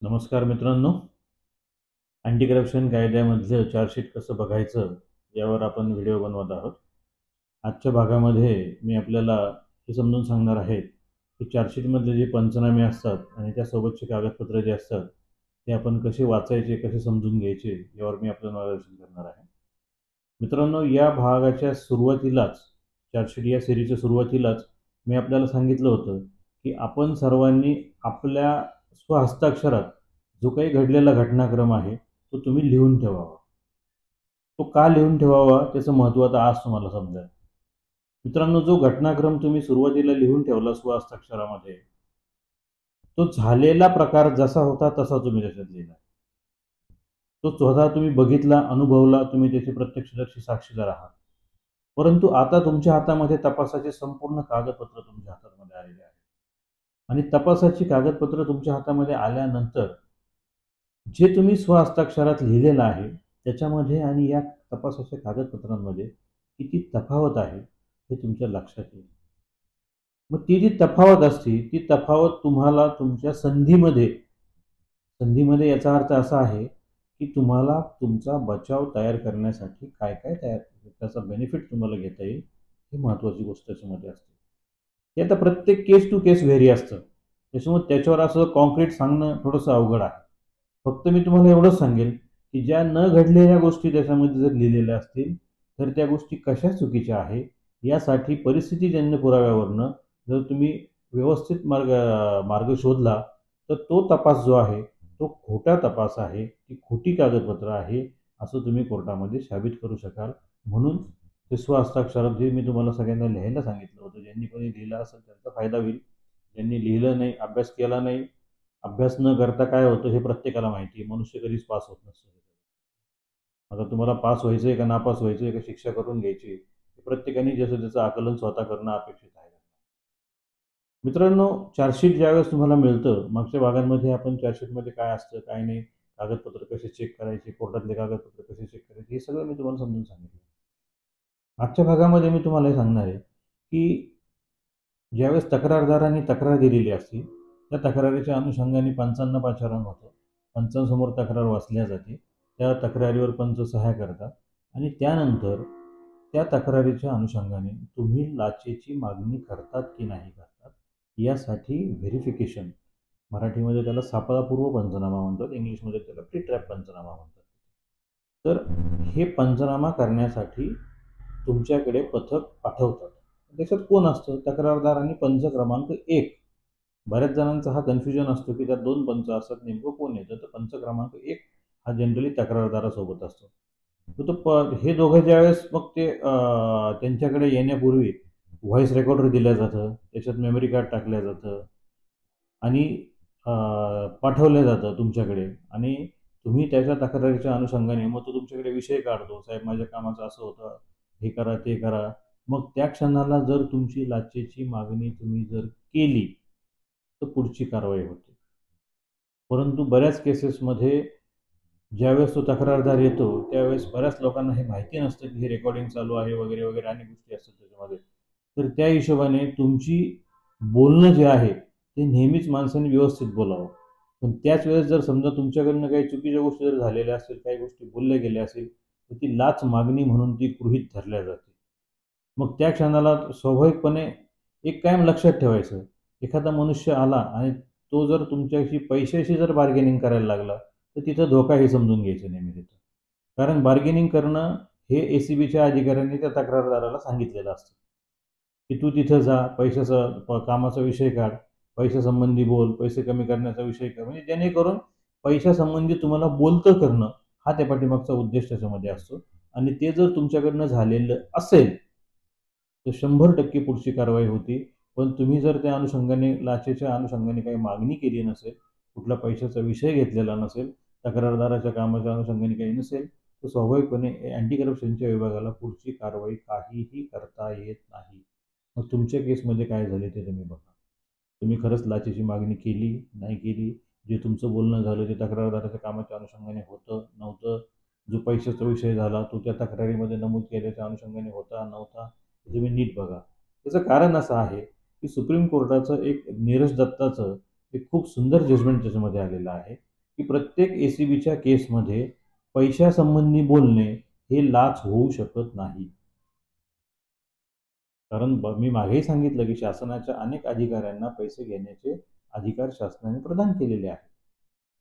नमस्कार मित्रांनो. Anti corruption कायद्यामधलं chargesheet कसं बघायचं यावर आपण व्हिडिओ बनवत आहोत. आजच्या भागामध्ये मी आपल्याला हे समजून सांगणार आहे की चार्जशीटमधले जे पंचनामे असतात आणि त्यासोबतचे कागदपत्र जे असतात ते आपण कसे वाचायचे, कसे समजून घ्यायचे यावर मी आपलं मार्गदर्शन करणार आहे. मित्रांनो, या भागाच्या सुरुवातीलाच, चार्जशीट या सिरीजच्या सुरुवातीलाच मी आपल्याला सांगितलं होतं की आपण सर्वांनी आपल्या स्वहस्ताक्षरात जो काही घडलेला घटनाक्रम आहे तो तुम्ही लिहून ठेवावा. तो का लिहून ठेवावा त्याचं महत्त्व आता आज तुम्हाला समजेल. मित्रांनो, जो घटनाक्रम तुम्ही सुरुवातीला लिहून ठेवला स्वहस्ताक्षरामध्ये, तो झालेला प्रकार जसा होता तसा तुम्ही त्याच्यात लिहिला. तो स्वतः तुम्ही बघितला, अनुभवला, तुम्ही त्याचे प्रत्यक्षदर्शी साक्षीदार आहात. परंतु आता तुमच्या हातामध्ये तपासाचे संपूर्ण कागदपत्र तुमच्या हातामध्ये आलेले आहे. आणि तपासाची कागदपत्र तुमच्या हातामध्ये आल्यानंतर जे तुम्ही स्वहस्ताक्षरात लिहिलेलं आहे त्याच्यामध्ये आणि या तपासाच्या कागदपत्रांमध्ये किती तफावत आहे हे तुमच्या लक्षात येईल. मग ती जी तफावत असते ती तफावत तुम्हाला तुमच्या संधीमध्ये संधीमध्ये याचा अर्थ असा आहे की तुम्हाला तुमचा बचाव तयार करण्यासाठी काय काय तयार त्याचा बेनिफिट तुम्हाला घेता येईल ही महत्त्वाची गोष्ट त्याच्यामध्ये असते. हे आता प्रत्येक केस टू केस व्हेरी असतं, त्याच्यामुळे त्याच्यावर असं कॉन्क्रीट सांगणं थोडंसं अवघड आहे. फक्त मी तुम्हाला एवढंच सांगेल की ज्या न घडलेल्या गोष्टी त्याच्यामध्ये जर लिहिलेल्या असतील तर त्या गोष्टी कशा चुकीच्या आहे यासाठी परिस्थितीजन्य पुराव्यावरनं जर तुम्ही व्यवस्थित मार्ग शोधला तर तो तपास जो आहे तो खोटा तपास आहे, ती खोटी कागदपत्र आहे असं तुम्ही कोर्टामध्ये साबित करू शकाल. म्हणून ते स्वहस्ताक्षरात जे मी तुम्हाला सगळ्यांना लिहायला सांगितलं होतं, ज्यांनी कोणी लिहिलं असेल त्यांचा फायदा होईल. ज्यांनी लिहिलं नाही, अभ्यास केला नाही, अभ्यास न करता काय होतं हे प्रत्येकाला माहिती आहे. मनुष्य कधीच पास होत नसतो. आता तुम्हाला पास व्हायचंय का नापास व्हायचंय का शिक्षा करून घ्यायची, प्रत्येकाने जसं त्याचं आकलन स्वतः करणं अपेक्षित आहे. मित्रांनो, चार्जशीट ज्यावेळेस तुम्हाला मिळतं, मागच्या भागांमध्ये आपण चार्जशीटमध्ये काय असतं काय नाही, कागदपत्र कसे चेक करायचे, कोर्टातले कागदपत्र कसे चेक करायचे, हे सगळं मी तुम्हाला समजून सांगितलं. आजच्या भागामध्ये मी तुम्हाला हे सांगणार आहे की ज्यावेळेस तक्रारदारांनी तक्रार दिलेली असते त्या तक्रारीच्या अनुषंगाने पंचांना पाचारण होतं. पंचांसमोर तक्रार वाचल्या जाते, त्या तक्रारीवर पंच सह्या करतात आणि त्यानंतर त्या तक्रारीच्या अनुषंगाने तुम्ही लाचेची मागणी करतात की नाही करतात यासाठी व्हेरिफिकेशन, मराठीमध्ये त्याला सापळापूर्व पंचनामा म्हणतात, इंग्लिशमध्ये त्याला प्री ट्रॅप पंचनामा म्हणतात. तर हे पंचनामा करण्यासाठी तुमच्याकडे पथक पाठवतात. त्याच्यात कोण असतं? तक्रारदार आणि पंच क्रमांक 1. बऱ्याच जणांचा हा कन्फ्युजन असतो की त्यात 2 पंच असतात, नेमकं कोण येतं? तर पंच क्रमांक 1 हा जनरली तक्रारदारासोबत असतो. तर हे दोघं ज्यावेळेस मग ते त्यांच्याकडे येण्यापूर्वी व्हॉइस रेकॉर्डर दिलं जातं, त्याच्यात मेमरी कार्ड टाकलं जातं आणि पाठवलं जातं तुमच्याकडे आणि तुम्ही त्याच्या तक्रारीच्या अनुषंगाने मग तो तुमच्याकडे विषय काढतो, साहेब माझ्या कामाचं असं होतं, हे करा ते करा. मग त्या क्षणाला जर तुमची लाचेची मागणी तुम्ही जर केली तर पुढची कारवाई होते. परंतु बऱ्याच केसेसमध्ये ज्यावेळेस तो तक्रारदार येतो त्यावेळेस बऱ्याच लोकांना हे माहिती नसतं की हे रेकॉर्डिंग चालू आहे वगैरे वगैरे अनेक गोष्टी असतात त्याच्यामध्ये. तर त्या हिशोबाने तुमची बोलणं जे आहे ते नेहमीच माणसाने व्यवस्थित बोलावं. पण त्याच वेळेस जर समजा तुमच्याकडनं काही चुकीच्या गोष्टी जर झालेल्या असतील, काही गोष्टी बोलल्या गेल्या असेल तर ती लाच मागणी म्हणून ती गृहीत धरल्या जाते. मग त्या क्षणाला स्वाभाविकपणे एक कायम लक्षात ठेवायचं, एखादा मनुष्य आला आणि तो जर तुमच्याशी पैशाशी जर बार्गेनिंग करायला लागला तर तिथं धोका हे समजून घ्यायचं नेहमी तिथं. कारण बार्गेनिंग करणं हे एसीबीच्या अधिकाऱ्यांनी त्या तक्रारदाराला सांगितलेलं असतं की तू तिथं जा, पैशाचा कामाचा विषय काढ, पैशासंबंधी बोल, पैसे कमी करण्याचा विषय कर, म्हणजे जेणेकरून पैशासंबंधी तुम्हाला बोलतं करणं हा त्या पाठीमागचा उद्देश त्याच्यामध्ये असतो. आणि ते जर तुमच्याकडनं झालेलं असेल तर 100% पुढची कारवाई होती. पण तुम्ही जर त्या अनुषंगाने लाचेच्या अनुषंगाने काही मागणी केली नसेल, कुठला पैशाचा विषय घेतलेला नसेल, तक्रारदाराच्या कामाच्या अनुषंगाने काही नसेल, तर स्वाभाविकपणे अँटी करप्शनच्या विभागाला पुढची कारवाई काहीही करता येत नाही. मग तुमच्या केसमध्ये काय झाले ते तुम्ही बघा. तुम्ही खरंच लाचेची मागणी केली, नाही केली, जे तुमचं बोलणं झालं ते तक्रारदाराच्या कामाच्या अनुषंगाने होतं, नव्हतं, जो पैशाचा विषय झाला तो त्या तक्रारीमध्ये नमूद केल्याच्या अनुषंगाने होता, नव्हता, हे तुम्ही नीट बघा. त्याचं कारण असं आहे की सुप्रीम कोर्टाचं एक नीरज दत्ताचं एक खूप सुंदर जजमेंट त्याच्यामध्ये आलेलं आहे की प्रत्येक ACBच्या केसमध्ये पैशासंबंधी बोलणे हे लाच होऊ शकत नाही. कारण मी मागेही सांगितलं की शासनाच्या अनेक अधिकाऱ्यांना पैसे घेण्याचे अधिकार शासनाने प्रदान केलेले आहेत.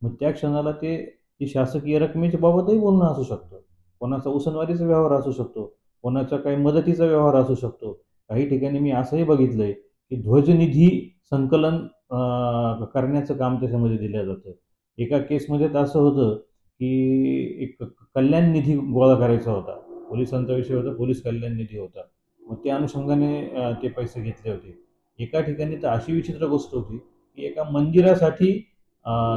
मग त्या क्षणाला ती शासकीय रकमेच्या बाबतही बोलणं असू शकतं. कोणाचा उसनवारीचा व्यवहार असू शकतो, कोणाचा काही मदतीचा व्यवहार असू शकतो. काही ठिकाणी मी असंही बघितलंय की ध्वजनिधी संकलन करण्याचं काम त्याच्यामध्ये दिलं जातं. एका केसमध्ये तर असं होतं की एक कल्याण निधी गोळा करायचा होता. पोलिसांचा विषय होता, पोलीस कल्याण निधी होता. मग त्या अनुषंगाने ते पैसे घेतले होते. एका ठिकाणी तर अशी विचित्र गोष्ट होती की एका मंदिरासाठी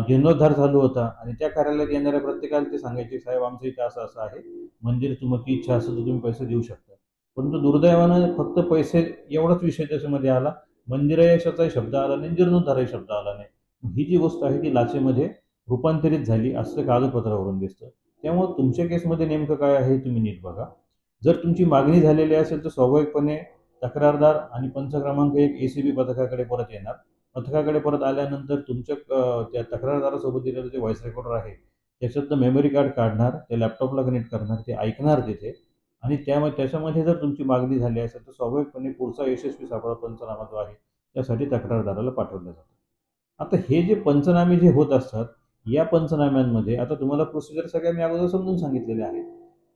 जीर्णोद्धार चालू होता आणि त्या कार्यालयात येणाऱ्या प्रत्येकाला ते सांगायचे, साहेब आमचं इथं असं असं आहे, मंदिर तुमची इच्छा असेल तर तुम्ही पैसे देऊ शकता. परंतु दुर्दैवानं फक्त पैसे एवढाच विषय त्याच्यामध्ये आला. मंदिरायशाचाही शब्द आला नाही, जीर्णोद्धारही शब्द आला नाही. ही जी गोष्ट आहे ती लाचेमध्ये रूपांतरित झाली असं कागदपत्रावरून दिसतं. त्यामुळे तुमच्या केसमध्ये नेमकं काय आहे तुम्ही नीट बघा. जर तुमची मागणी झालेली असेल तर स्वाभाविकपणे तक्रारदार आणि पंच क्रमांक 1 ACB पथकाकडे परत येणार. पथकाकडे परत आल्यानंतर तुमच्या त्या तक्रारदारासोबत दिलेलं जे व्हॉइस रेकॉर्डर आहे त्याच्यातलं मेमरी कार्ड काढणार, ते लॅपटॉपला कनेक्ट करणार, ते ऐकणार तिथे आणि त्याच्यामध्ये जर तुमची मागणी झाली असेल तर स्वाभाविकपणे पुढचा यशस्वी सापळा पंचनामा जो आहे त्यासाठी तक्रारदाराला पाठवलं जातं. आता हे जे पंचनामे जे होत असतात या पंचनाम्यांमध्ये आता तुम्हाला प्रोसिजर सगळ्या मी अगोदर समजून सांगितलेले आहेत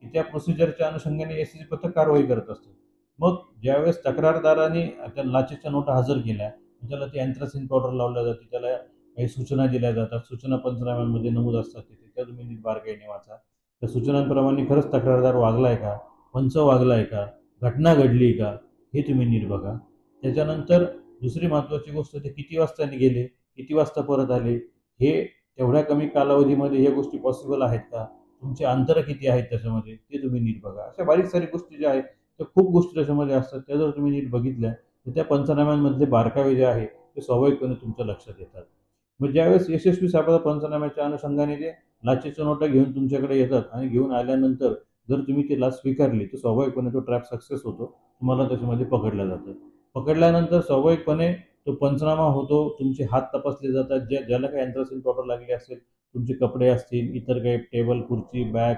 की त्या प्रोसिजरच्या अनुषंगाने ACB पथक कारवाई करत असतं. मग ज्यावेळेस तक्रारदाराने त्या लाचेच्या नोटा हजर केल्या, त्याला ती अँथ्रासिन पावडर लावल्या जाते, त्याला काही सूचना दिल्या जातात. सूचना पंचनाम्यांमध्ये नमूद असतात तिथे, त्या तुम्ही नीट बारकाईने वाचा. त्या सूचनांप्रमाणे खरंच तक्रारदार वागलाय का, पंच वागलाय का, घटना घडली का, हे तुम्ही नीट बघा. त्याच्यानंतर दुसरी महत्त्वाची गोष्ट ते किती वाजता गेले, किती वाजता परत आले, हे तेवढ्या कमी कालावधीमध्ये या गोष्टी पॉसिबल आहेत का, तुमचे अंतर किती आहेत त्याच्यामध्ये ते तुम्ही नीट बघा. अशा बारीक सारी गोष्टी ज्या आहेत त्या खूप गोष्टी त्याच्यामध्ये असतात. त्या जर तुम्ही नीट बघितल्या तर त्या पंचनाम्यांमधले बारकावे जे आहे ते स्वाभाविकपणे तुमच्या लक्षात येतात. मग ज्यावेळेस यशस्वी सापळा पंचनाम्याच्या अनुषंगाने जे लाचेच्या नोटा घेऊन तुमच्याकडे येतात आणि घेऊन आल्यानंतर जर तुम्ही ती लाच स्वीकारली तर स्वाभाविकपणे तो ट्रॅप सक्सेस होतो. तुम्हाला त्याच्यामध्ये पकडलं जातं. पकडल्यानंतर स्वाभाविकपणे तो पंचनामा होतो. तुमचे हात तपासले जातात. ज्याला काही अँथ्रासिन पावडर लागली असेल, तुमचे कपडे असतील, इतर काही टेबल, खुर्ची, बॅग,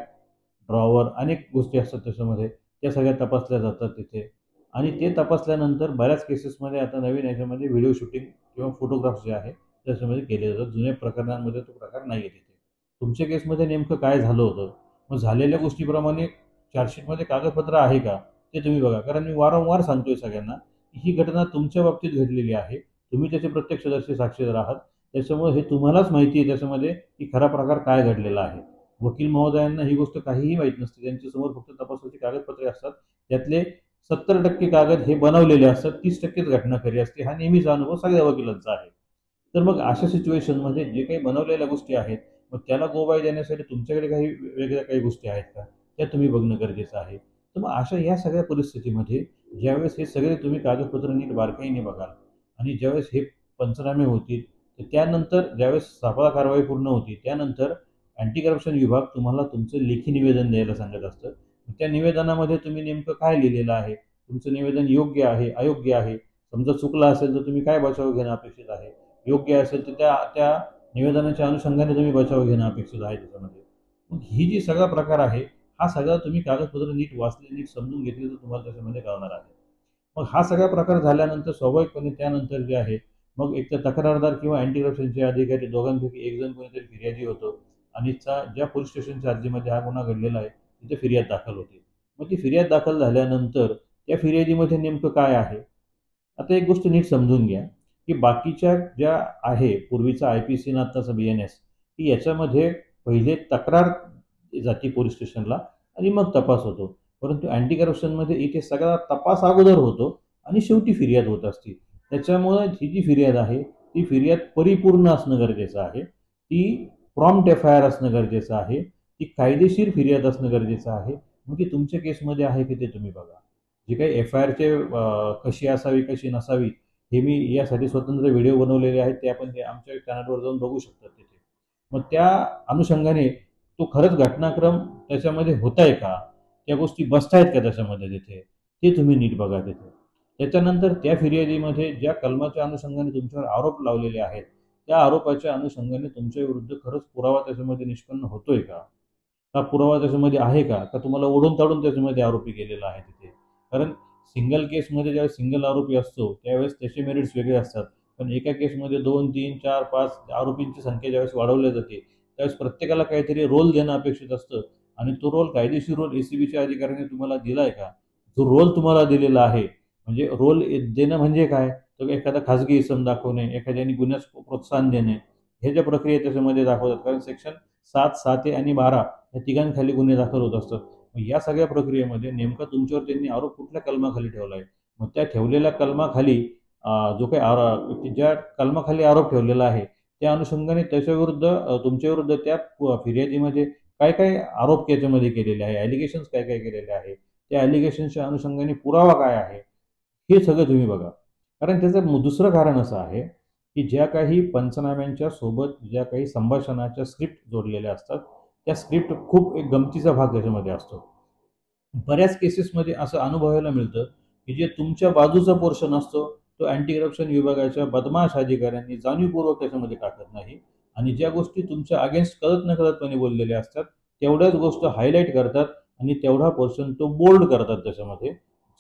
ड्रॉवर अनेक गोष्टी असतात त्याच्यामध्ये. त्या सगळ्या तपासल्या जातात तिथे आणि ते तपासल्यानंतर बऱ्याच केसेसमध्ये आता नवीन याच्यामध्ये व्हिडिओ शूटिंग किंवा फोटोग्राफ्स जे आहे त्याच्यामध्ये केले जातात. जुन्या प्रकरणांमध्ये तो प्रकार नाही आहे तिथे. तुमच्या केसमध्ये नेमकं काय झालं होतं? मग झालेल्या गोष्टीप्रमाणे चार्जशीटमध्ये कागदपत्र आहे का? ते तुम्ही बघा. कारण मी वारंवार सांगतोय सगळ्यांना, की ही घटना तुमच्या बाबतीत घडलेली आहे. तुम्ही त्याचे प्रत्यक्षदर्शी साक्षीदार आहात. त्याच्यामुळे हे तुम्हालाच माहिती आहे त्याच्यामध्ये की खरा प्रकार काय घडलेला आहे. वकील महोदयांना ही गोष्ट काहीही माहीत नसते. त्यांच्यासमोर फक्त तपासाची कागदपत्रे असतात. त्यातले 70% कागद हे बनवलेले असतात. 30%च घटना खरी असते. हा नेहमीचा अनुभव सगळ्या वकिलांचा आहे. तर मग अशा सिच्युएशनमध्ये जे काही बनवलेल्या गोष्टी आहेत, मग त्याला गोबाई देण्यासाठी तुमच्याकडे काही वेगळ्या काही गोष्टी आहेत का? त्या तुम्ही बघणं गरजेचं आहे. तर मग अशा या सगळ्या परिस्थितीमध्ये ज्यावेळेस हे सगळे तुम्ही कागदपत्र नीट बारकाईने बघाल आणि ज्यावेळेस हे पंचनामे होतील, तर त्यानंतर ज्यावेळेस सापळा कारवाई पूर्ण होती, त्यानंतर अँटी करप्शन विभाग तुम्हाला तुमचं लेखी निवेदन द्यायला सांगत असतं. त्या निवेदनामध्ये तुम्ही नेमकं काय लिहिलेलं आहे? तुमचं निवेदन योग्य आहे, अयोग्य आहे? समजा चुकलं असेल तर तुम्ही काय बचाव घेणं अपेक्षित आहे? योग्य असेल तर त्या त्या निवेदनाच्या अनुषंगाने तुम्ही बचाव घेणं अपेक्षित आहे त्याच्यामध्ये. मग ही जी सगळा प्रकार आहे, हा सगळा तुम्ही कागदपत्र नीट वाचले, नीट समजून घेतले तर तुम्हाला त्याच्यामध्ये कळणार आहे. मग हा सगळा प्रकार झाल्यानंतर स्वाभाविकपणे त्यानंतर जे आहे, मग एक तर तक्रारदार किंवा अँटी करप्शनचे अधिकारी दोघांपैकी एक जण कोणीतरी फिर्यादी होतो आणि ज्या पोलीस स्टेशनच्या अर्जीमध्ये हा गुन्हा घडलेला आहे तिथे फिर्याद दाखल होते. मग ती फिर्याद दाखल झाल्यानंतर त्या फिर्यादीमध्ये नेमकं काय आहे? आता एक गोष्ट नीट समजून घ्या, की बाकीच्या ज्या आहे पूर्वीचा IPC आणि आत्ताचा BNS, की याच्यामध्ये पहिले तक्रार जाते पोलीस स्टेशनला आणि मग तपास होतो. परंतु अँटी करप्शनमध्ये इथे सगळा तपास अगोदर होतो आणि शेवटी फिर्याद होत असते. त्याच्यामुळे ही जी फिर्याद आहे, ती फिर्याद परिपूर्ण असणं गरजेचं आहे. ती प्रॉम्प्ट FIR असणं गरजेचं आहे. ती कायदेशीर फिर्याद असणं गरजेचं आहे. मग ती तुमच्या केसमध्ये आहे की ते तुम्ही बघा. जे काही FIRचे कशी असावी, कशी नसावी, हे मी यासाठी स्वतंत्र व्हिडिओ बनवलेले आहेत. ते आपण आमच्या चॅनलवर जाऊन बघू शकता तिथे. मग त्या अनुषंगाने तो खरंच घटनाक्रम त्याच्यामध्ये होताय का? त्या गोष्टी बसतायत का त्याच्यामध्ये तिथे? ते तुम्ही नीट बघा तिथे. त्याच्यानंतर त्या फिर्यादीमध्ये ज्या कलमाच्या अनुषंगाने तुमच्यावर आरोप लावलेले आहेत, त्या आरोपाच्या अनुषंगाने तुमच्या विरुद्ध खरंच पुरावा त्याच्यामध्ये निष्पन्न होतोय का? हा पुरावा त्याच्यामध्ये आहे का? का तुम्हाला ओढून ताडून त्याच्यामध्ये आरोपी केलेला आहे तिथे? कारण सिंगल केसमध्ये ज्यावेळेस सिंगल आरोपी असतो त्यावेळेस त्याचे मेरिट्स वेगळे असतात. पण एका केसमध्ये 2, 3, 4, 5 आरोपींची संख्या ज्यावेळेस वाढवल्या जाते, त्यावेळेस प्रत्येकाला काहीतरी रोल देणं अपेक्षित असतं आणि तो रोल कायदेशीर रोल एसीबीच्या अधिकाऱ्याने तुम्हाला दिलाय का? जो रोल तुम्हाला दिलेला आहे, म्हणजे रोल देणं म्हणजे काय? तर एखादा खाजगी इसम दाखवणे, एखाद्याने गुन्ह्यास प्रोत्साहन देणे, हे ज्या प्रक्रिया त्याच्यामध्ये दाखवतात. कारण सेक्शन 7, 7A आणि 12 या तिघांखाली गुन्हे दाखल होत असतात. मग या सगळ्या प्रक्रियेमध्ये नेमका तुमच्यावर त्यांनी आरोप कुठल्या कलमाखाली ठेवला आहे? मग त्या ठेवलेल्या कलमाखाली जो काही ज्या कलमाखाली आरोप ठेवलेला आहे, त्या अनुषंगाने त्याच्याविरुद्ध तुमच्याविरुद्ध त्या फिर्यादीमध्ये काय काय आरोप याच्यामध्ये केलेले आहे, ॲलिगेशन्स काय काय केलेले आहे, त्या ॲलिगेशन्सच्या अनुषंगाने पुरावा काय आहे, हे सगळं तुम्ही बघा. कारण त्याचं दुसरं कारण असं आहे, की ज्या काही पंचनाम्यांच्या सोबत ज्या काही संभाषणाच्या स्क्रिप्ट जोडलेल्या असतात, त्या स्क्रिप्ट खूप एक गमतीचा भाग त्याच्यामध्ये असतो. बऱ्याच केसेसमध्ये असं अनुभवायला मिळतं, की जे तुमच्या बाजूचा पोर्शन असतो, तो अँटी करप्शन विभागाच्या बदमाश अधिकाऱ्यांनी जाणीवपूर्वक त्याच्यामध्ये टाकत नाही आणि ज्या गोष्टी तुमच्या अगेन्स्ट कळत-नकळतपणे बोललेल्या असतात, तेवढ्याच गोष्ट हायलाइट करतात आणि तेवढा पोर्शन तो बोल्ड करतात त्याच्यामध्ये.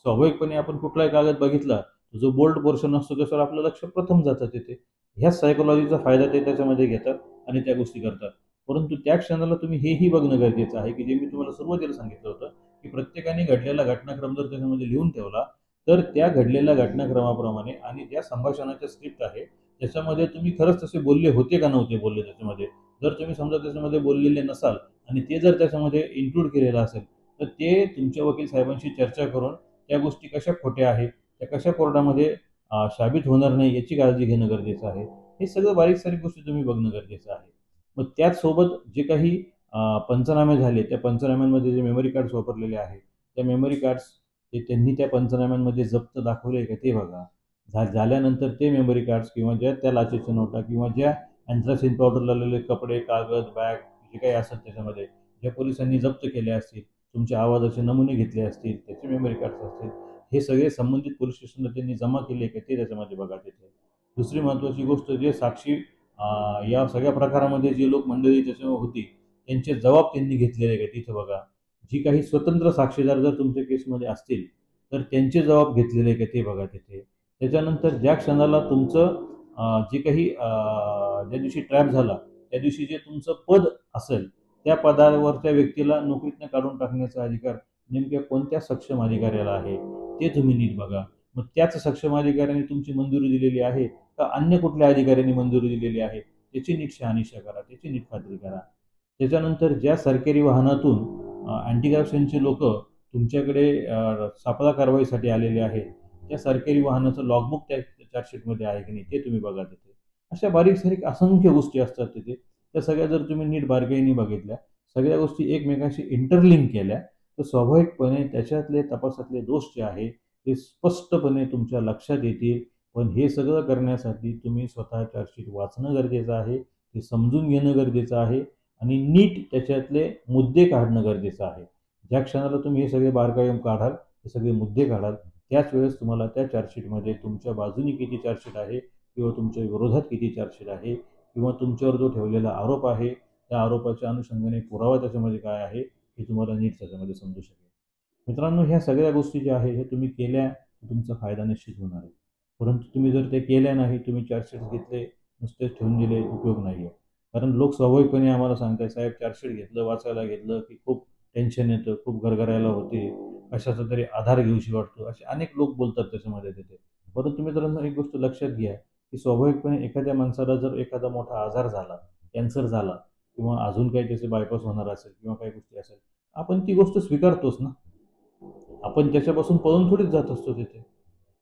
स्वाभाविकपणे आपण कुठलाही कागद बघितला, जो बोल्ड पोर्शन असतो त्याच्यावर आपलं लक्ष प्रथम जातं तिथे. ह्याच सायकॉलॉजीचा फायदा ते त्याच्यामध्ये घेतात आणि त्या गोष्टी करतात. परंतु त्या क्षणाला तुम्ही हेही बघणं गरजेचं आहे, की जे मी तुम्हाला सुरुवातीला सांगितलं होतं, की प्रत्येकाने घडलेला घटनाक्रम जर त्याच्यामध्ये लिहून ठेवला, तर त्या घडलेल्या घटनाक्रमाप्रमाणे आणि ज्या संभाषणाच्या स्क्रिप्ट आहे, त्याच्यामध्ये तुम्ही खरंच तसे बोलले होते का नव्हते बोलले त्याच्यामध्ये. जर तुम्ही समजा त्याच्यामध्ये बोललेले नसाल आणि ते जर त्याच्यामध्ये इन्क्लूड केलेलं असेल, तर ते तुमच्या वकील साहेबांशी चर्चा करून त्या गोष्टी कशा खोट्या आहेत, त्या कशा कोर्टामध्ये साबित होणार नाही याची काळजी घेणं गरजेचं आहे. हे सगळं बारीक-सारीक गोष्टी तुम्ही बघणं गरजेचं आहे. मग त्याचसोबत जे काही पंचनामे झाले, त्या पंचनाम्यांमध्ये जे मेमरी कार्ड्स वापरलेले आहेत, त्या मेमरी कार्ड्स ते त्यांनी त्या पंचनाम्यांमध्ये जप्त दाखवले का ते बघा. झाल्यानंतर ते मेमरी कार्ड्स किंवा ज्या त्या लाचेच्या नोटा किंवा ज्या अँथ्रासिन पावडर लावलेले कपडे, कागद, बॅग जे काही असेल त्याच्यामध्ये, ज्या पोलिसांनी जप्त केले असतील, तुमच्या आवाजाचे नमुने घेतले असतील, त्याचे मेमरी कार्ड्स असतील, हे सगळे संबंधित पोलीस स्टेशनला त्यांनी जमा केले का ते त्याच्यामध्ये बघा तिथे. दुसरी महत्त्वाची गोष्ट जे साक्षी या सगळ्या प्रकारामध्ये जे लोक मंडळी त्याच्यावर होती, त्यांचे जबाब त्यांनी घेतलेले का तिथे बघा. जी काही स्वतंत्र साक्षीदार जर तुमच्या केसमध्ये असतील, तर त्यांचे जबाब घेतलेले का ते बघा तिथे. त्याच्यानंतर ज्या क्षणाला तुमचं जे काही ज्या दिवशी ट्रॅप झाला, त्या दिवशी जे तुमचं पद असेल, त्या पदावरच्या व्यक्तीला नोकरीतनं काढून टाकण्याचा अधिकार नेमक्या कोणत्या सक्षम अधिकाऱ्याला आहे, ते तुम्ही नीट बघा. मग त्याच सक्षम अधिकाऱ्याने तुमची मंजुरी दिलेली आहे का अन्य कुठल्या अधिकाऱ्यांनी मंजुरी दिलेली आहे, त्याची नीट शहानिशा करा, त्याची नीट खात्री करा. त्याच्यानंतर ज्या सरकारी वाहनातून अँटी करप्शनचे लोकं तुमच्याकडे सापळा कारवाईसाठी आलेले आहेत, त्या सरकारी वाहनाचं लॉगबुक त्या चार्जशीटमध्ये आहे की नाही ते तुम्ही बघा तिथे. अशा बारीक-सारीक असंख्य गोष्टी असतात तिथे. त्या सगळ्या जर तुम्ही नीट बारकाईने बघितल्या, सगळ्या गोष्टी एकमेकांशी इंटरलिंक केल्या, तर स्वाभाविकपणे त्याच्यातले तपासातले दोष जे आहे, ते स्पष्टपणे तुमच्या लक्षात येतील. पण हे सगळं करण्यासाठी तुम्ही स्वतः चार्जशीट वाचणं गरजेचं आहे, ते समजून घेणं गरजेचं आहे आणि नीट त्याच्यातले मुद्दे काढणं गरजेचं आहे. ज्या क्षणाला तुम्ही हे सगळे बारकाईने काढाल, हे सगळे मुद्दे काढाल, त्याच वेळेस तुम्हाला त्या चार्जशीटमध्ये तुमच्या बाजूने किती चार्जशीट आहे किंवा तुमच्या विरोधात किती चार्जशीट आहे किंवा तुमच्यावर जो ठेवलेला आरोप आहे, त्या आरोपाच्या अनुषंगाने पुरावा त्याच्यामध्ये काय आहे, हे तुम्हाला नीट त्याच्यामध्ये समजू शकेल. मित्रांनो, ह्या सगळ्या गोष्टी ज्या आहेत, हे तुम्ही केल्या तर तुमचा फायदा निश्चित होणार आहे. परंतु तुम्ही जर ते केल्या नाही, तुम्ही चार्जशीट घेतले, नुसतेच ठेवून दिले, उपयोग नाही आहे. कारण लोक स्वाभाविकपणे आम्हाला सांगतात, "साहेब चार्जशीट घेतलं, वाचायला घेतलं की खूप टेन्शन येतं, खूप गरगरायला होते, कशाचा तरी आधार घेऊशी वाटतो." असे अनेक लोक बोलतात त्याच्यामध्ये तिथे. परंतु मित्रांनो, एक गोष्ट लक्षात घ्या, की स्वाभाविकपणे एखाद्या माणसाला जर एखादा मोठा आजार झाला, कॅन्सर झाला किंवा अजून काही त्याचे बायपास होणार असेल किंवा काही गोष्टी असेल, आपण ती गोष्ट स्वीकारतोच ना. आपण त्याच्यापासून पळून थोडीच जात असतो तिथे.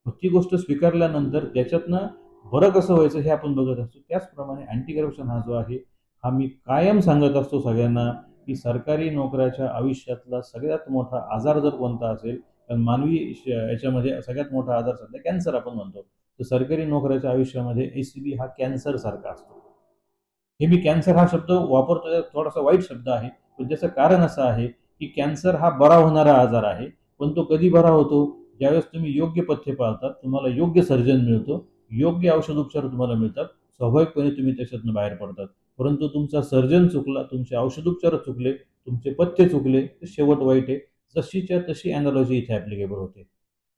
मग ती गोष्ट स्वीकारल्यानंतर त्याच्यातनं बरं कसं व्हायचं हे आपण बघत असतो. त्याचप्रमाणे अँटी करप्शन हा जो आहे, हा मी कायम सांगत असतो सगळ्यांना, की सरकारी नोकऱ्याच्या आयुष्यातला सगळ्यात मोठा आजार जर कोणता असेल, तर मानवी याच्यामध्ये सगळ्यात मोठा आजार सध्या कॅन्सर आपण म्हणतो. तर सरकारी नोकऱ्याच्या आयुष्यामध्ये एसीबी हा कॅन्सरसारखा असतो. हे मी कॅन्सर हा शब्द वापरतोय थोडासा वाईट शब्द आहे. पण त्याचं कारण असं आहे, की कॅन्सर हा बरा होणारा आजार आहे. पण तो कधी बरा होतो? ज्यावेळेस तुम्ही योग्य पथ्य पाळतात, तुम्हाला योग्य सर्जन मिळतो, योग्य औषधोपचार तुम्हाला मिळतात, स्वाभाविकपणे तुम्ही त्याच्यातनं बाहेर पडतात. परंतु तुमचा सर्जन चुकला, तुमचे औषधोपचार चुकले, तुमचे पथ्य चुकले, तर शेवट वाईट आहे. जशीच्या तशी अॅनालॉजी इथे ॲप्लिकेबल होते.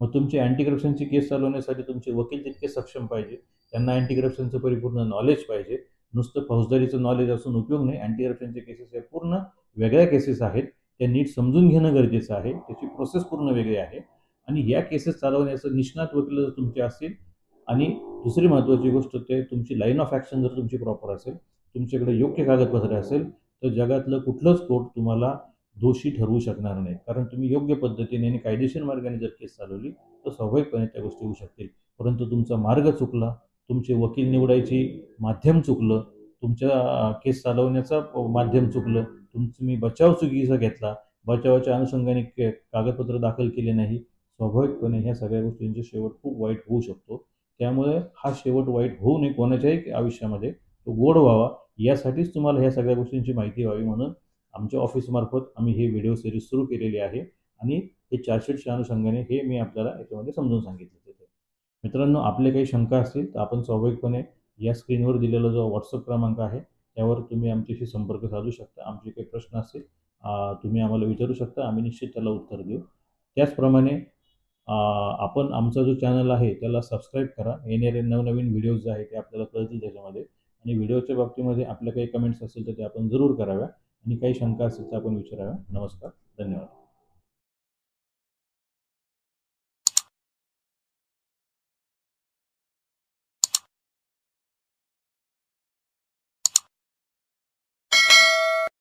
मग तुमची अँटी करप्शनची केस चालवण्यासाठी तुमचे वकील तितके सक्षम पाहिजे. त्यांना अँटी करप्शनचं परिपूर्ण नॉलेज पाहिजे. नुसतं फौजदारीचं नॉलेज असून उपयोग नाही. अँटी करप्शनचे केसेस या पूर्ण वेगळ्या केसेस आहेत. त्या नीट समजून घेणं गरजेचं आहे. त्याची प्रोसेस पूर्ण वेगळी आहे आणि या केसेस चालवण्याचं निष्णात वकील जर तुमचे असतील आणि दुसरी महत्त्वाची गोष्ट ते तुमची लाईन ऑफ ॲक्शन जर तुमची प्रॉपर असेल, तुमच्याकडे योग्य कागदपत्रे असेल, तर जगातलं कुठलंच कोर्ट तुम्हाला दोषी ठरवू शकणार नाही. कारण तुम्ही योग्य पद्धतीने आणि कायदेशीर मार्गाने जर केस चालवली, तर स्वाभाविकपणे त्या गोष्टी होऊ शकतील. परंतु तुमचा मार्ग चुकला, तुमचे वकील निवडायची माध्यम चुकलं, तुमच्या केस चालवण्याचा माध्यम चुकलं, तुम्ही बचाव चुकीचा घेतला, बचावाच्या अनुषंगाने कागदपत्र दाखल केले नाही, स्वाभाविकपणे ह्या सगळ्या गोष्टींचा शेवट खूप वाईट होऊ शकतो. त्यामुळे हा शेवट वाईट होऊ नये कोणाच्याही आयुष्यामध्ये, तो गोड व्हावा यासाठीच तुम्हाला ह्या सगळ्या गोष्टींची माहिती व्हावी म्हणून आमच्या ऑफिसमार्फत आम्ही ही व्हिडिओ सीरीज सुरू केलेली आहे आणि हे चार्जशीटच्या अनुषंगाने हे मी आपल्याला याच्यामध्ये समजून सांगितलं तिथे. मित्रांनो, आपले काही शंका असतील तर आपण स्वाभाविकपणे या स्क्रीनवर दिलेला जो व्हॉट्सअप क्रमांक आहे त्यावर तुम्ही आमच्याशी संपर्क साधू शकता. आमचे काही प्रश्न असतील तुम्ही आम्हाला विचारू शकता. आम्ही निश्चित त्याला उत्तर देऊ. त्याचप्रमाणे आपण आमचा जो चॅनल आहे त्याला सबस्क्राईब करा. येणारे नवनवीन व्हिडिओज जे आहेत ते आपल्याला कळतील त्याच्यामध्ये आणि व्हिडिओच्या बाबतीमध्ये आपल्या काही कमेंट्स असतील तर ते आपण जरूर कराव्या आणि काही शंका असतील तर आपण विचाराव्या. नमस्कार. धन्यवाद.